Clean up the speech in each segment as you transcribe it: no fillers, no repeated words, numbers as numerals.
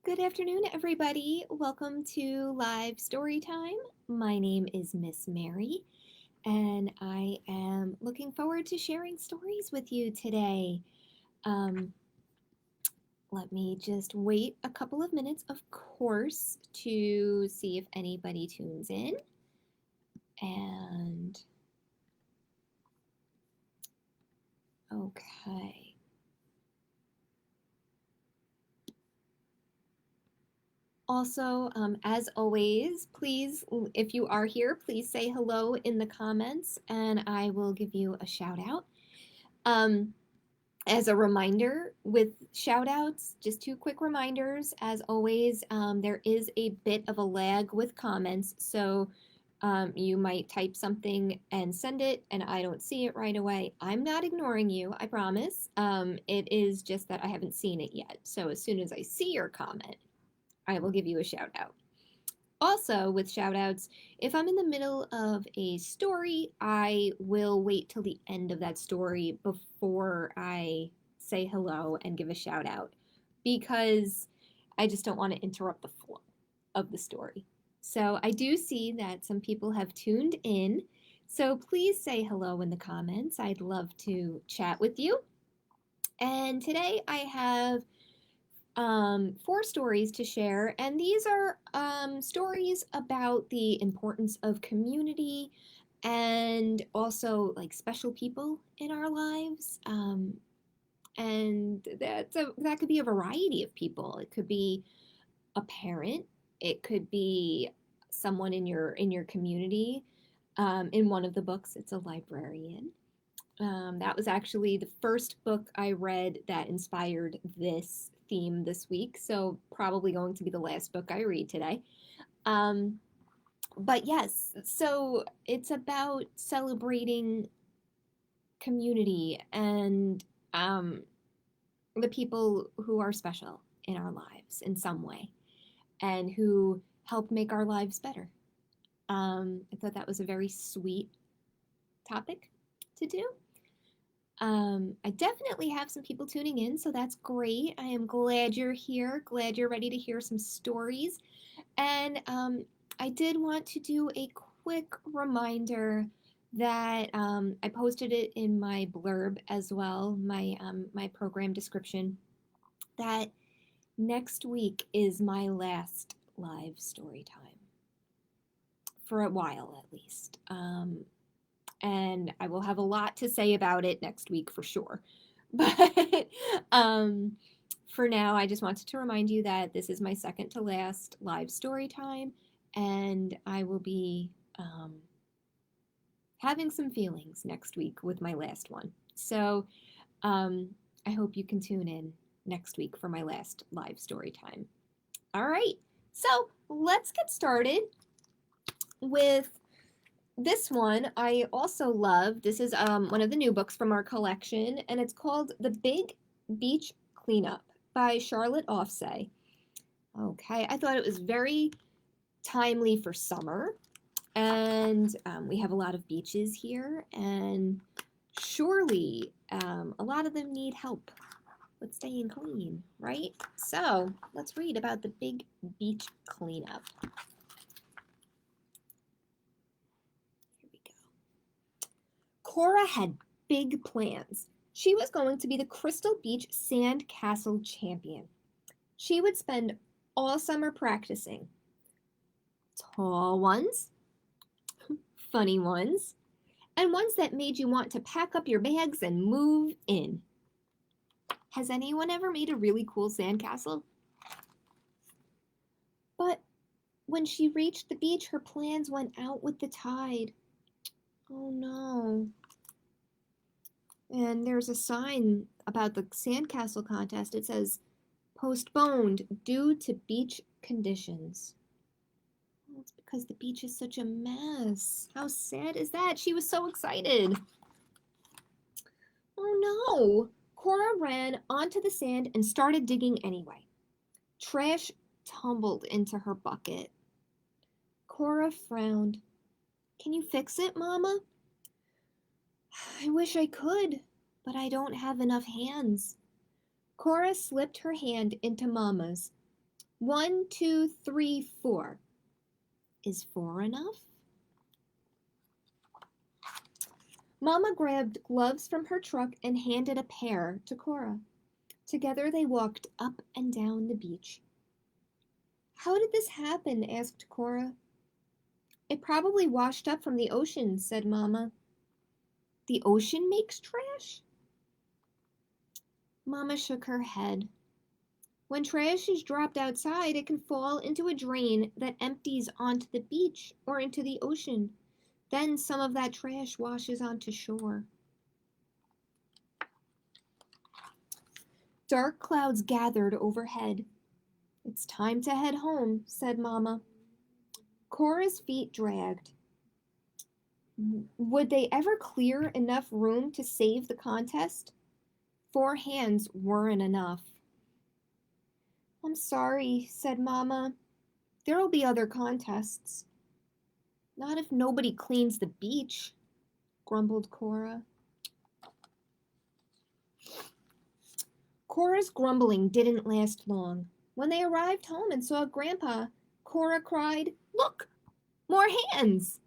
Good afternoon, everybody. Welcome to Live Storytime. My name is Miss Mary, and I am looking forward to sharing stories with you today. Um, Let me just wait a couple of minutes, of course, to see if anybody tunes in. And okay. Also, as always, please, if you are here, please say hello in the comments and I will give you a shout out. As a reminder, with shout outs, just two quick reminders. As always, there is a bit of a lag with comments, so you might type something and send it, and I don't see it right away. I'm not ignoring you, I promise. It is just that I haven't seen it yet. So as soon as I see your comment, I will give you a shout out. Also, with shout outs, if I'm in the middle of a story, I will wait till the end of that story before I say hello and give a shout out because I just don't want to interrupt the flow of the story. So I do see that some people have tuned in. So please say hello in the comments. I'd love to chat with you. And today I have four stories to share, and these are stories about the importance of community and also like special people in our lives. And that could be a variety of people. It could be a parent. It could be someone in your community. In one of the books, it's a librarian. That was actually the first book I read that inspired this theme this week, so probably going to be the last book I read today. Um, but yes, so it's about celebrating community and the people who are special in our lives in some way and who help make our lives better. I thought that was a very sweet topic to do. I definitely have some people tuning in, so that's great. I am glad you're here, glad you're ready to hear some stories. And I did want to do a quick reminder that I posted it in my blurb as well, my program description, that next week is my last live story time for a while at least. And I will have a lot to say about it next week for sure. But for now, I just wanted to remind you that this is my second to last live story time, and I will be having some feelings next week with my last one. So I hope you can tune in next week for my last live story time. All right, so let's get started with this one. I also love. This is one of the new books from our collection, and it's called The Big Beach Cleanup by Charlotte Offsay. Okay, I thought it was very timely for summer, and we have a lot of beaches here, and surely a lot of them need help with staying clean, right? So let's read about the Big Beach Cleanup. Cora had big plans. She was going to be the Crystal Beach Sand Castle champion. She would spend all summer practicing. Tall ones, funny ones, and ones that made you want to pack up your bags and move in. Has anyone ever made a really cool sandcastle? But when she reached the beach, her plans went out with the tide. Oh no. And there's a sign about the sandcastle contest. It says, postponed due to beach conditions. Well, it's because the beach is such a mess. How sad is that? She was so excited. Oh no. Cora ran onto the sand and started digging anyway. Trash tumbled into her bucket. Cora frowned. Can you fix it, Mama? I wish I could, but I don't have enough hands. Cora slipped her hand into Mama's. 1, 2, 3, 4. Is 4 enough? Mama grabbed gloves from her truck and handed a pair to Cora. Together they walked up and down the beach. How did this happen? Asked Cora. It probably washed up from the ocean, said Mama. The ocean makes trash? Mama shook her head. When trash is dropped outside, it can fall into a drain that empties onto the beach or into the ocean. Then some of that trash washes onto shore. Dark clouds gathered overhead. It's time to head home, said Mama. Cora's feet dragged. Would they ever clear enough room to save the contest? 4 hands weren't enough. I'm sorry, said Mama. There'll be other contests. Not if nobody cleans the beach, grumbled Cora. Cora's grumbling didn't last long. When they arrived home and saw Grandpa, Cora cried, Look, more hands!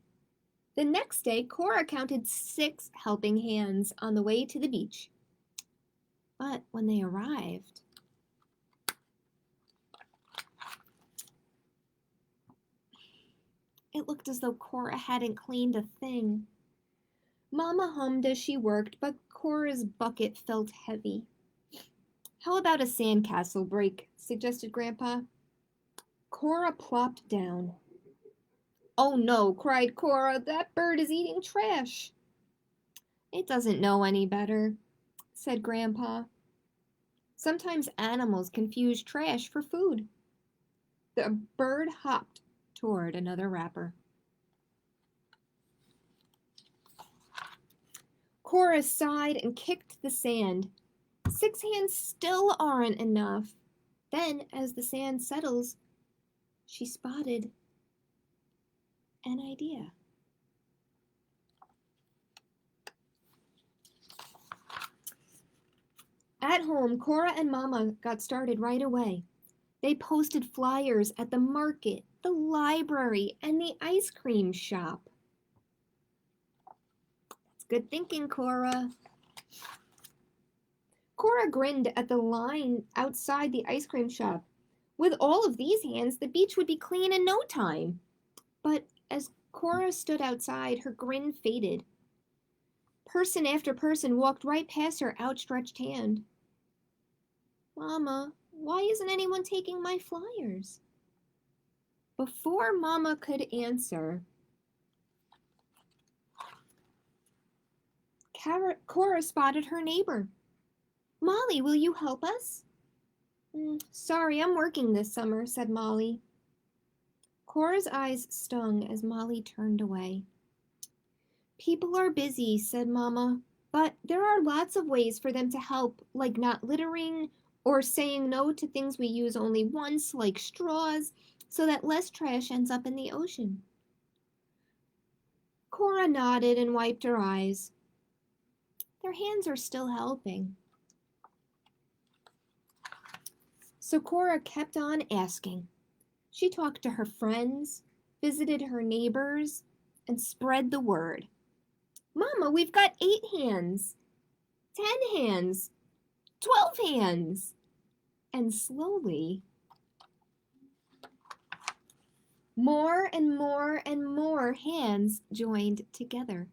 The next day, Cora counted 6 helping hands on the way to the beach. But when they arrived, it looked as though Cora hadn't cleaned a thing. Mama hummed as she worked, but Cora's bucket felt heavy. How about a sandcastle break? Suggested Grandpa. Cora plopped down. Oh no, cried Cora, that bird is eating trash. It doesn't know any better, said Grandpa. Sometimes animals confuse trash for food. The bird hopped toward another wrapper. Cora sighed and kicked the sand. 6 hands still aren't enough. Then, as the sand settles, she spotted an idea. At home, Cora and Mama got started right away. They posted flyers at the market, the library, and the ice cream shop. That's good thinking, Cora. Cora grinned at the line outside the ice cream shop. With all of these hands, the beach would be clean in no time. But as Cora stood outside, her grin faded. Person after person walked right past her outstretched hand. Mama, why isn't anyone taking my flyers? Before Mama could answer, Cora spotted her neighbor. Molly, will you help us? Sorry, I'm working this summer, said Molly. Cora's eyes stung as Molly turned away. People are busy, said Mama, but there are lots of ways for them to help, like not littering or saying no to things we use only once, like straws, so that less trash ends up in the ocean. Cora nodded and wiped her eyes. Their hands are still helping. So Cora kept on asking. She talked to her friends, visited her neighbors, and spread the word. Mama, we've got 8 hands, 10 hands, 12 hands. And slowly, more and more and more hands joined together.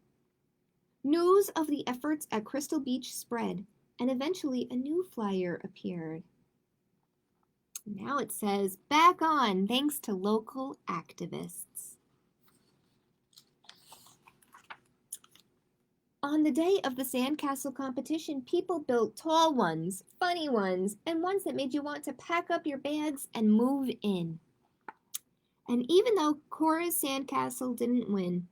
News of the efforts at Crystal Beach spread, and eventually a new flyer appeared. Now it says, back on, thanks to local activists. On the day of the sandcastle competition, people built tall ones, funny ones, and ones that made you want to pack up your bags and move in. And even though Cora's sandcastle didn't win,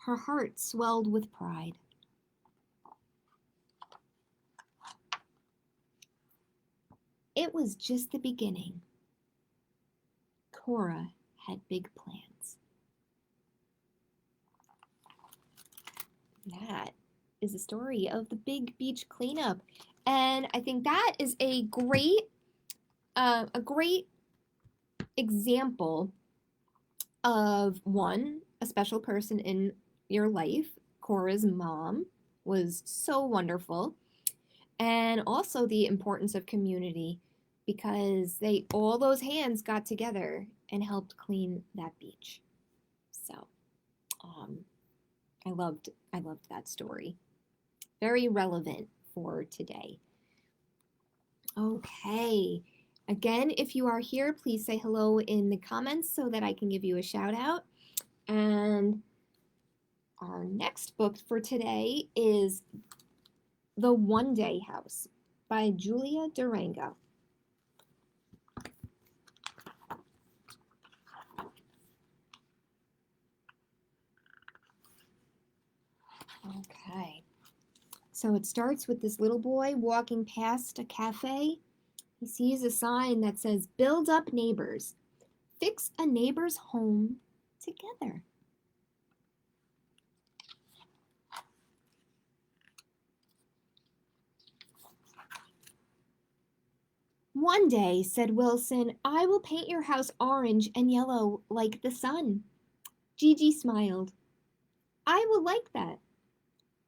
her heart swelled with pride. It was just the beginning. Cora had big plans. That is the story of the Big Beach Cleanup. And I think that is a great example of one, a special person in your life. Cora's mom was so wonderful. And also the importance of community because all those hands got together and helped clean that beach. So, um, I loved that story. Very relevant for today. Okay. Again, if you are here, please say hello in the comments so that I can give you a shout out. And our next book for today is The One Day House by Julia Durango. Okay. So it starts with this little boy walking past a cafe. He sees a sign that says, "Build up neighbors. Fix a neighbor's home together." "One day," said Wilson, "I will paint your house orange and yellow like the sun." Gigi smiled. "I will like that.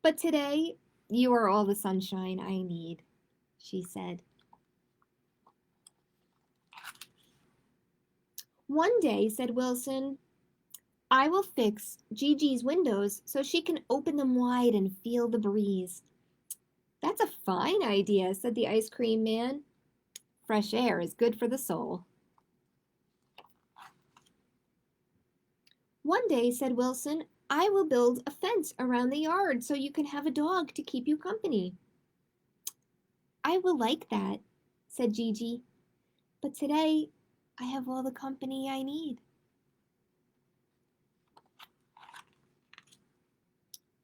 But today, you are all the sunshine I need," she said. "One day," said Wilson, "I will fix Gigi's windows so she can open them wide and feel the breeze." "That's a fine idea," said the ice cream man. "Fresh air is good for the soul." "One day," said Wilson, "I will build a fence around the yard so you can have a dog to keep you company." "I will like that," said Gigi. "But today, I have all the company I need."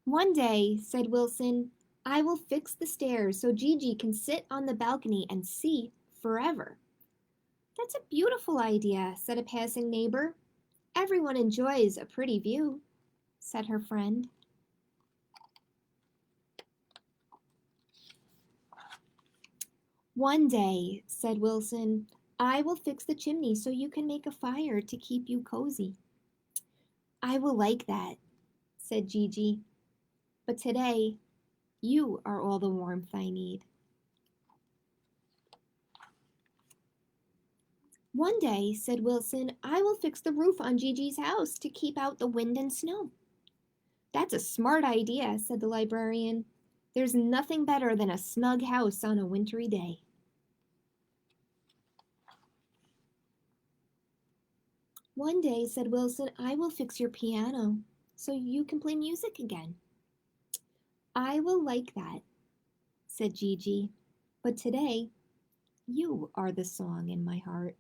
"One day," said Wilson, "I will fix the stairs so Gigi can sit on the balcony and see forever." "That's a beautiful idea," said a passing neighbor. "Everyone enjoys a pretty view," said her friend. "One day," said Wilson, "I will fix the chimney so you can make a fire to keep you cozy." "I will like that," said Gigi. "But today, you are all the warmth I need." "One day," said Wilson, "I will fix the roof on Gigi's house to keep out the wind and snow." "That's a smart idea," said the librarian. "There's nothing better than a snug house on a wintry day." "One day," said Wilson, "I will fix your piano so you can play music again." "I will like that," said Gigi. "But today, you are the song in my heart."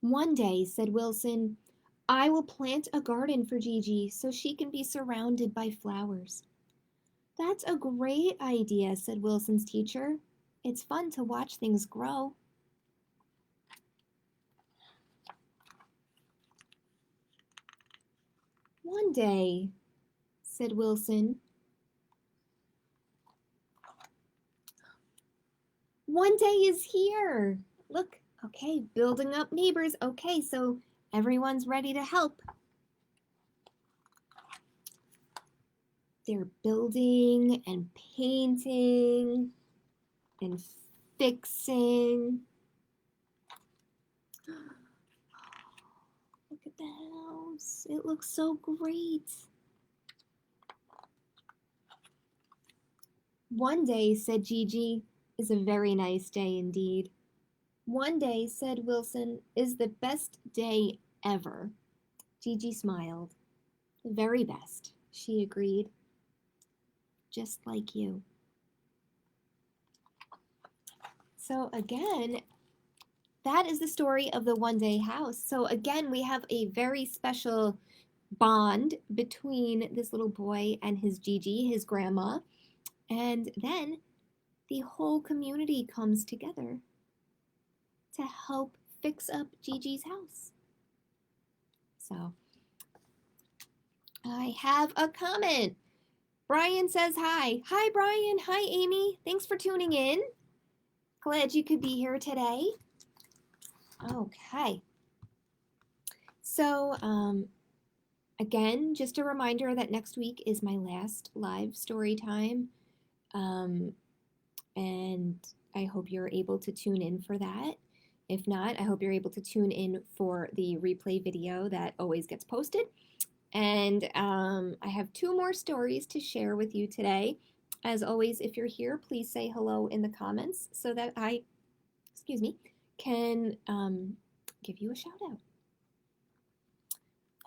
"One day," said Wilson, "I will plant a garden for Gigi so she can be surrounded by flowers." "That's a great idea," said Wilson's teacher. "It's fun to watch things grow." "One day," said Wilson. "One day is here." Look, okay, building up neighbors. Okay, so everyone's ready to help. They're building and painting and fixing. Look at the house. It looks so great. "One day," said Gigi, "is a very nice day indeed." "One day," said Wilson, "is the best day ever." Gigi smiled. "The very best," she agreed. "Just like you." So again, that is the story of the One Day House. So again, we have a very special bond between this little boy and his Gigi, his grandma. And then the whole community comes together to help fix up Gigi's house. So I have a comment. Brian says hi. Hi, Brian. Hi, Amy. Thanks for tuning in. Glad you could be here today. Okay. So, again, just a reminder that next week is my last live story time. And I hope you're able to tune in for that. If not, I hope you're able to tune in for the replay video that always gets posted. And I have 2 more stories to share with you today. As always, if you're here, please say hello in the comments so that I, can give you a shout out.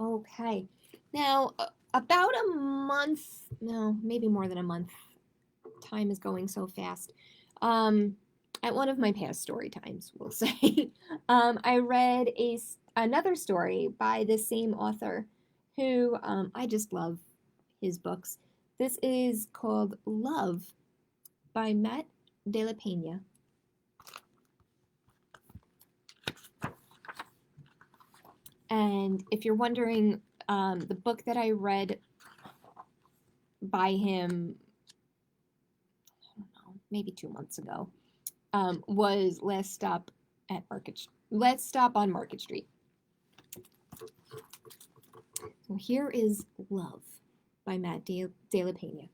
Okay. Now, about a month, no, maybe more than a month. Time is going so fast. At one of my past story times, we'll say, I read another story by the same author who I just love his books. This is called Love by Matt De La Pena. And if you're wondering, the book that I read by him, I don't know, maybe 2 months ago, was Last Stop on Market Street. So here is Love by Matt De La Pena.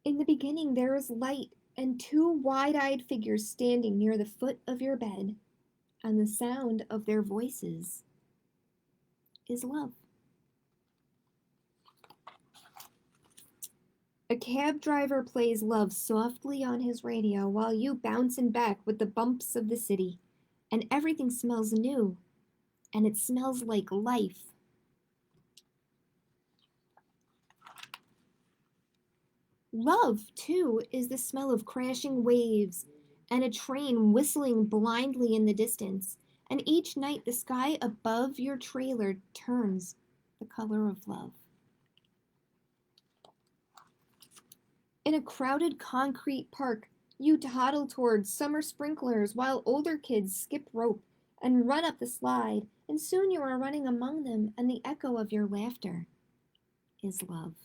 In the beginning there is light and 2 wide-eyed figures standing near the foot of your bed, and the sound of their voices is love. A cab driver plays Love softly on his radio while you bouncing back with the bumps of the city, and everything smells new, and it smells like life. Love, too, is the smell of crashing waves and a train whistling blindly in the distance, and each night the sky above your trailer turns the color of love. In a crowded concrete park, you toddle towards summer sprinklers while older kids skip rope and run up the slide, and soon you are running among them, and the echo of your laughter is love.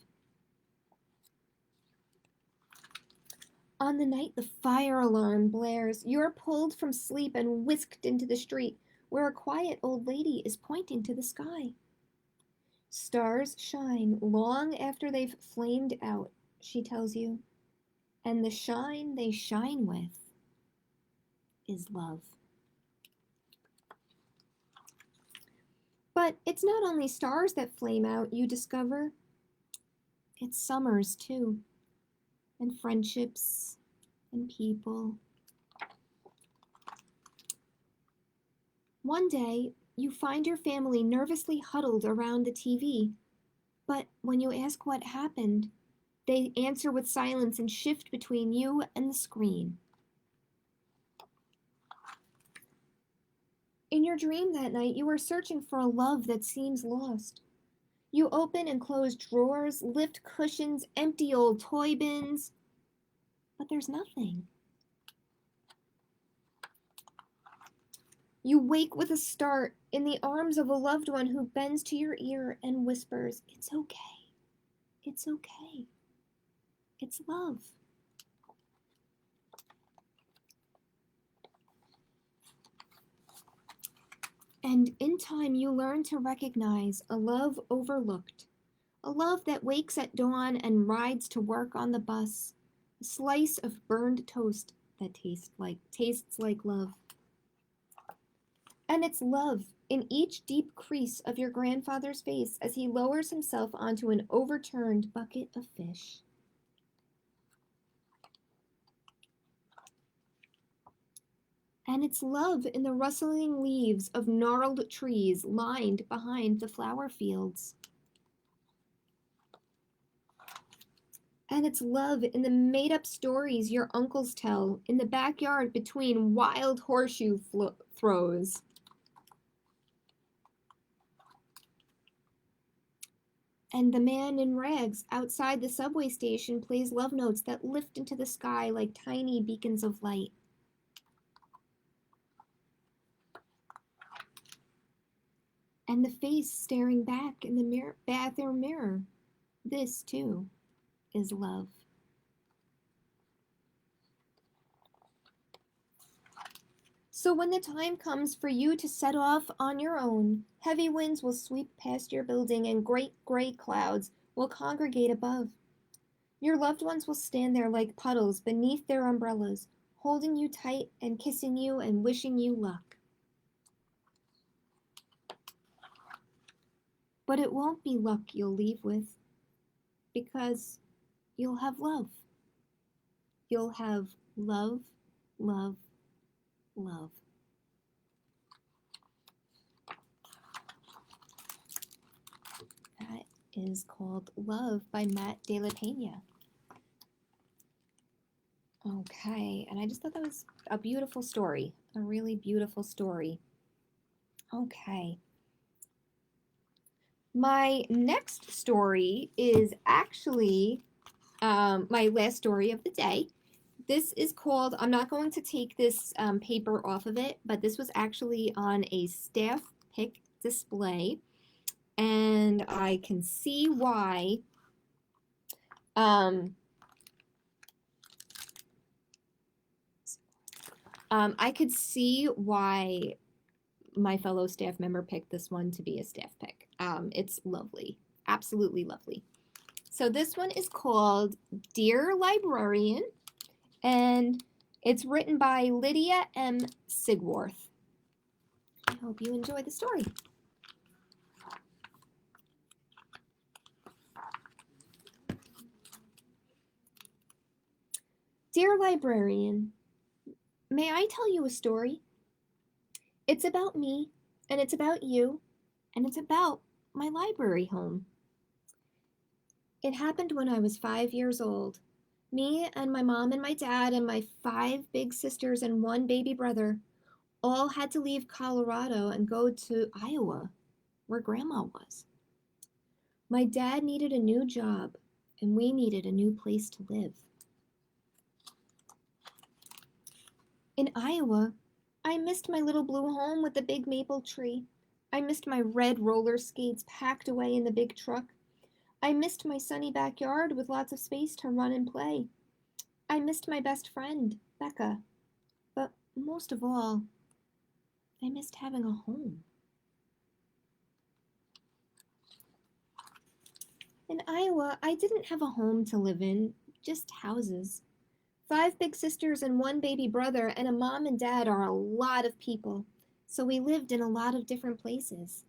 On the night the fire alarm blares, you're pulled from sleep and whisked into the street, where a quiet old lady is pointing to the sky. Stars shine long after they've flamed out, she tells you, and the shine they shine with is love. But it's not only stars that flame out, you discover. It's summers, too, and friendships, and people. One day, you find your family nervously huddled around the TV, but when you ask what happened, they answer with silence and shift between you and the screen. In your dream that night, you are searching for a love that seems lost. You open and close drawers, lift cushions, empty old toy bins, but there's nothing. You wake with a start in the arms of a loved one who bends to your ear and whispers, "It's okay. It's okay. It's love." And in time, you learn to recognize a love overlooked, a love that wakes at dawn and rides to work on the bus, a slice of burned toast that tastes like love. And it's love in each deep crease of your grandfather's face as he lowers himself onto an overturned bucket of fish. And it's love in the rustling leaves of gnarled trees lined behind the flower fields. And it's love in the made-up stories your uncles tell in the backyard between wild horseshoe throws. And the man in rags outside the subway station plays love notes that lift into the sky like tiny beacons of light. And the face staring back in the bathroom mirror, This, too, is love. So when the time comes for you to set off on your own, heavy winds will sweep past your building and great gray clouds will congregate above. Your loved ones will stand there like puddles beneath their umbrellas, holding you tight and kissing you and wishing you luck. But it won't be luck you'll leave with, because you'll have love. You'll have love, love, love. That is called Love by Matt De La Pena. Okay, and I just thought that was a beautiful story, a really beautiful story. Okay. My next story is actually my last story of the day. This is called, I'm not going to take this paper off of it, but this was actually on a staff pick display, and I can see why I could see why my fellow staff member picked this one to be a staff pick. It's lovely, absolutely lovely. So this one is called Dear Librarian, and it's written by Lydia M. Sigworth. I hope you enjoy the story. Dear Librarian, may I tell you a story? It's about me, and it's about you, and it's about my library home. It happened when I was 5 years old. Me and my mom and my dad and my 5 big sisters and 1 baby brother all had to leave Colorado and go to Iowa, where Grandma was. My dad needed a new job, and we needed a new place to live. In Iowa, I missed my little blue home with the big maple tree. I missed my red roller skates packed away in the big truck. I missed my sunny backyard with lots of space to run and play. I missed my best friend, Becca. But most of all, I missed having a home. In Iowa, I didn't have a home to live in, just houses. 5 big sisters and 1 baby brother, and a mom and dad are a lot of people, so we lived in a lot of different places.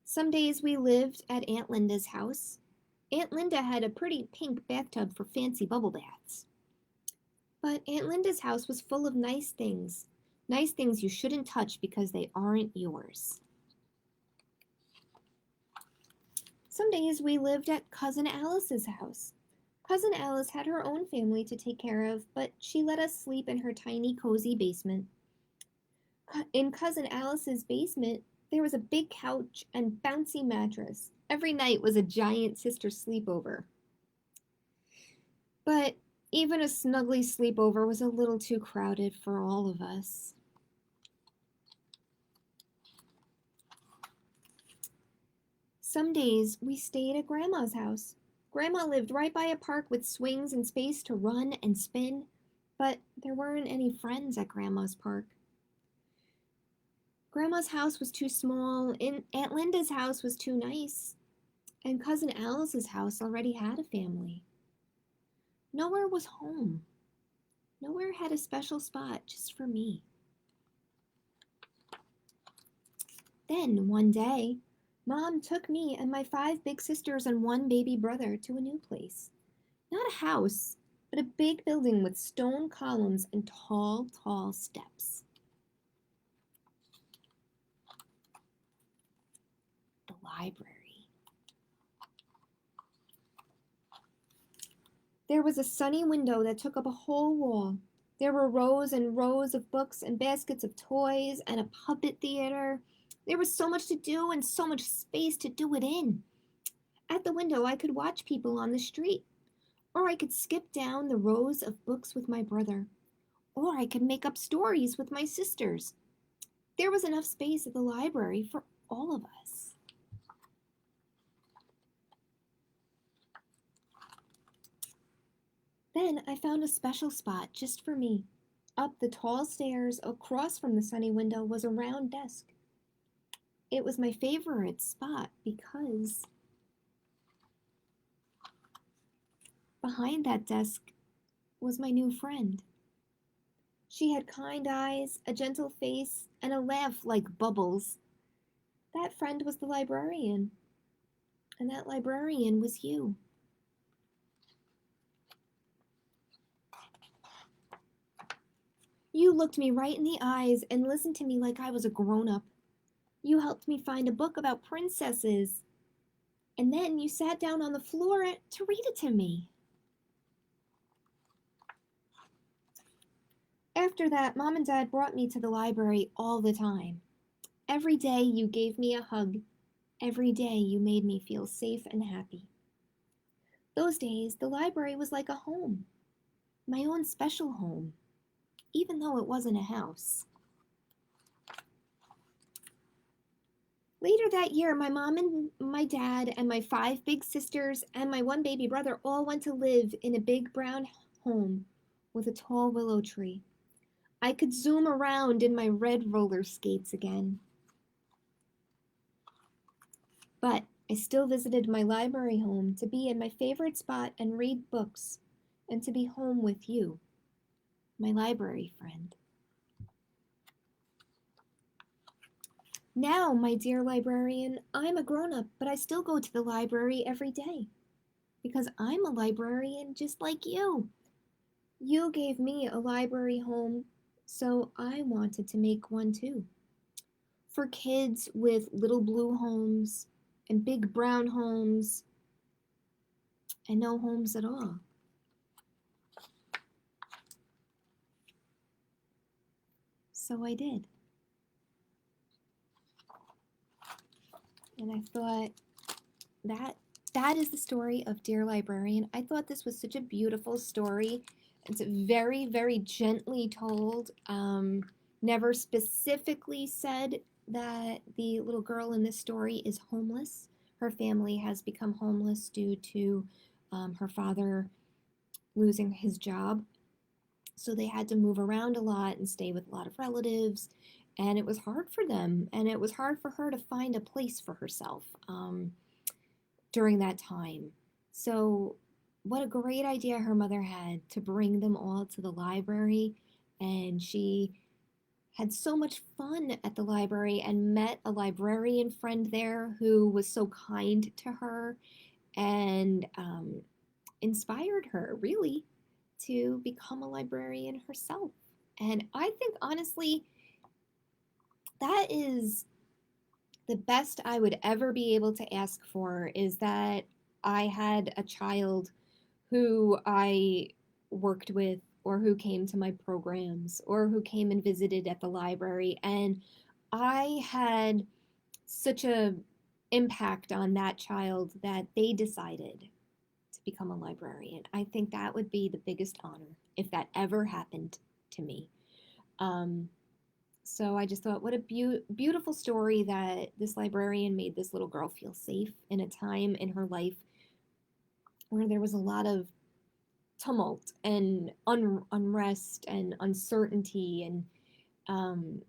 Some days we lived at Aunt Linda's house. Aunt Linda had a pretty pink bathtub for fancy bubble baths. But Aunt Linda's house was full of nice things you shouldn't touch because they aren't yours. Some days we lived at Cousin Alice's house. Cousin Alice had her own family to take care of, but she let us sleep in her tiny, cozy basement. In Cousin Alice's basement, there was a big couch and bouncy mattress. Every night was a giant sister sleepover. But even a snuggly sleepover was a little too crowded for all of us. Some days we stayed at Grandma's house. Grandma lived right by a park with swings and space to run and spin, but there weren't any friends at Grandma's park. Grandma's house was too small, and Aunt Linda's house was too nice, and Cousin Alice's house already had a family. Nowhere was home. Nowhere had a special spot just for me. Then, one day, Mom took me and my 5 big sisters and 1 baby brother to a new place. Not a house, but a big building with stone columns and tall, tall steps. The library. There was a sunny window that took up a whole wall. There were rows and rows of books and baskets of toys and a puppet theater. There was so much to do and so much space to do it in. At the window, I could watch people on the street, or I could skip down the rows of books with my brother, or I could make up stories with my sisters. There was enough space at the library for all of us. Then I found a special spot just for me. Up the tall stairs across from the sunny window was a round desk. It was my favorite spot because behind that desk was my new friend. She had kind eyes, a gentle face, and a laugh like bubbles. That friend was the librarian, and that librarian was you. You looked me right in the eyes and listened to me like I was a grown-up. You helped me find a book about princesses, and then you sat down on the floor to read it to me. After that, Mom and Dad brought me to the library all the time. Every day you gave me a hug. Every day you made me feel safe and happy. Those days, the library was like a home, my own special home, even though it wasn't a house. Later that year, my mom and my dad and my 5 big sisters and my 1 baby brother all went to live in a big brown home with a tall willow tree. I could zoom around in my red roller skates again. But I still visited my library home to be in my favorite spot and read books, and to be home with you, my library friend. Now, my dear librarian, I'm a grown-up, but I still go to the library every day because I'm a librarian just like you. You gave me a library home, so I wanted to make one too. For kids with little blue homes and big brown homes and no homes at all. So I did. And I thought that is the story of Dear Librarian. I thought this was such a beautiful story. It's very, very gently told. Never specifically said that the little girl in this story is homeless. Her family has become homeless due to her father losing his job. So they had to move around a lot and stay with a lot of relatives. And it was hard for them. And it was hard for her to find a place for herself during that time. So what a great idea her mother had to bring them all to the library. And she had so much fun at the library and met a librarian friend there who was so kind to her and inspired her, really, to become a librarian herself. And I think, honestly, that is the best I would ever be able to ask for, is that I had a child who I worked with or who came to my programs or who came and visited at the library, and I had such a impact on that child that they decided to become a librarian. I think that would be the biggest honor if that ever happened to me. So I just thought, what a beautiful story that this librarian made this little girl feel safe in a time in her life where there was a lot of tumult and unrest and uncertainty and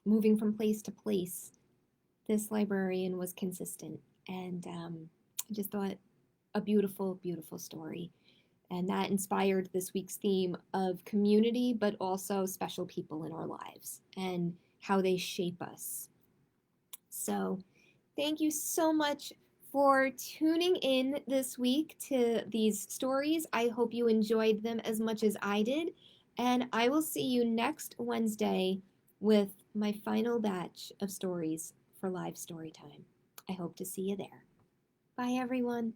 moving from place to place. This librarian was consistent, and I just thought a beautiful, beautiful story. And that inspired this week's theme of community, but also special people in our lives and how they shape us. So thank you so much for tuning in this week to these stories. I hope you enjoyed them as much as I did. And I will see you next Wednesday with my final batch of stories for live story time. I hope to see you there. Bye, everyone.